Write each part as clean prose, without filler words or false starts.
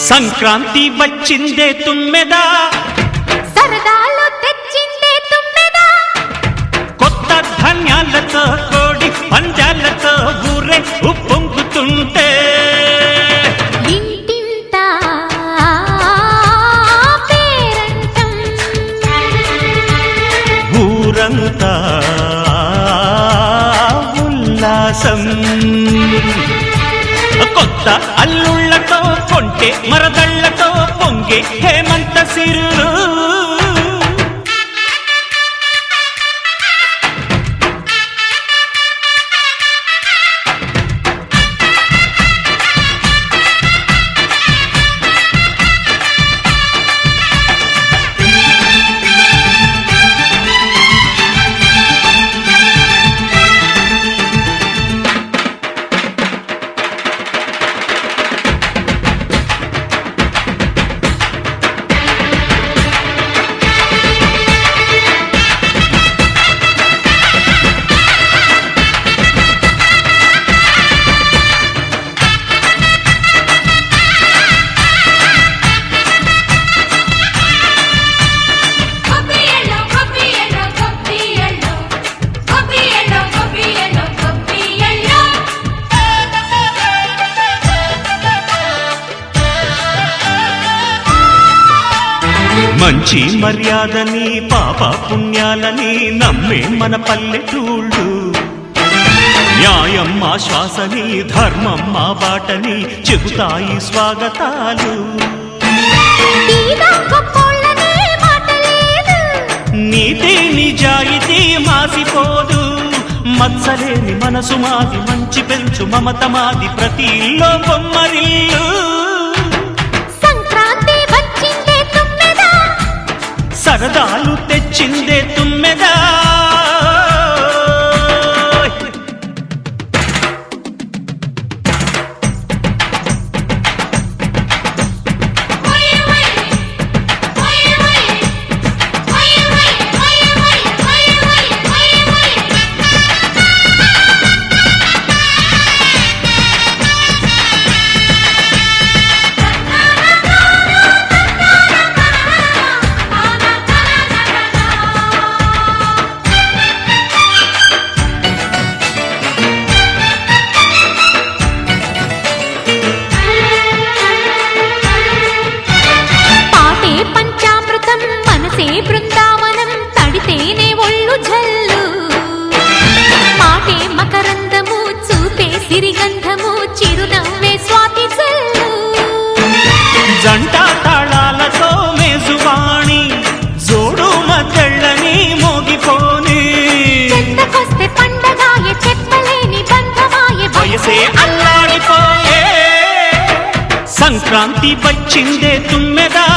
సంక్రాంతి వచ్చిందే తుమ్మెదా, సరదాలు తెచ్చిందే తుమ్మెదా, కొత్త ధాన్యాలతో కోడి పంజాలతో ఊరే ఉప్పొంగుతుంటే ఇంటింటా పేరంటం, ఊరంతా ఉల్లాసం. కొత్త అల్లుళ్లతో కొంటే మరదళ్లతో పొంగే హేమంత సిరులు. మంచి మర్యాదని పాప పుణ్యాలని నమ్మే మన పల్లెటూళ్ళు, న్యాయం మా శ్వాసని ధర్మం మా బాటని చెబుతాయి స్వాగతాలు. నీతి నిజాయితీ మాసిపోదు, మత్సలేని మనసు మాది, మంచి పెంచు మమత మాది, ప్రతి ఇల్లో బొమ్మరిల్లు. సరదాలు తెచ్చిందే తుమ్మెదా, బృందావనం తడితేనే ఒళ్ళు జల్లు, మాటే మకరందము చూపే సిరిగంధము, చిరునవ్వే స్వాతి జల్లు. జంట తాళాలతో మేజువాణి జోడు మద్దళ్ళని మోగిపోని, చెంతకొస్తే పండగాయే చెప్పలేని బంధమాయే, వయసే అల్లాడిపోయే. సంక్రాంతి వచ్చిందే తుమ్మెదా,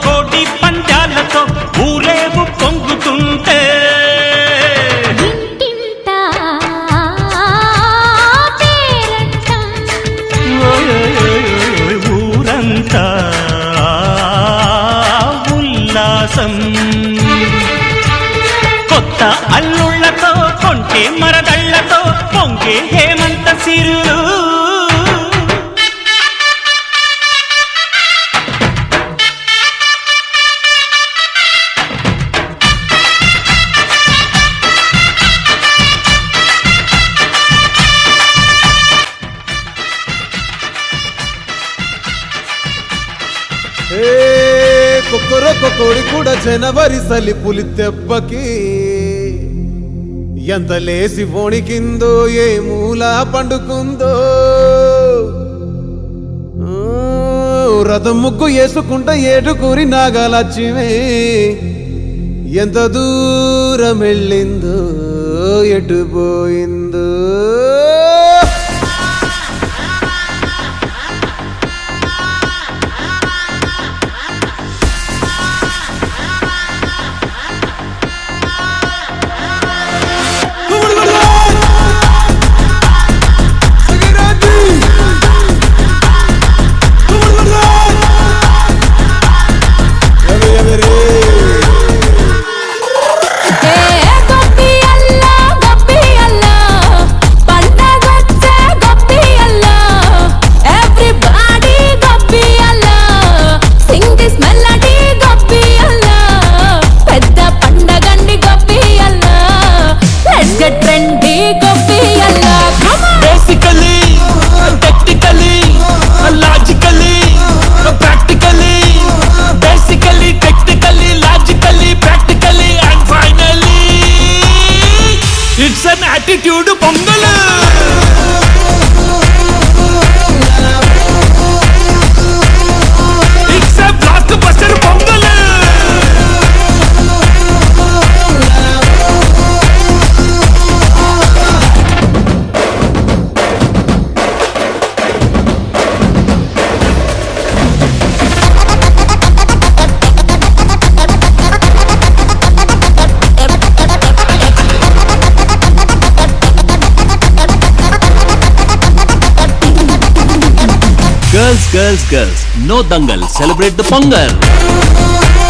కోటి పంజాలతో ఊరేగు పొంగుతుంటే ఇంటింటా పేరంటం, ఊరంతా ఉల్లాసం. కొత్త అల్లుళ్లతో కొంటే మరదళ్లతో పొంగే హేమంత సిరులు. కొక్కరొక్క కోడి కూడా జనవరి సలి పులి దెబ్బకి ఎంత లేసి వణికిందో, ఏ మూల పండుకుందో. రథం ముగ్గు వేసుకుంటా ఏడుకూరి నాగలక్ష్మి ఎంత దూరం వెళ్ళిందో, ఎటు పోయిందో. Girls, girls, girls. No dangal. Celebrate the Pongal.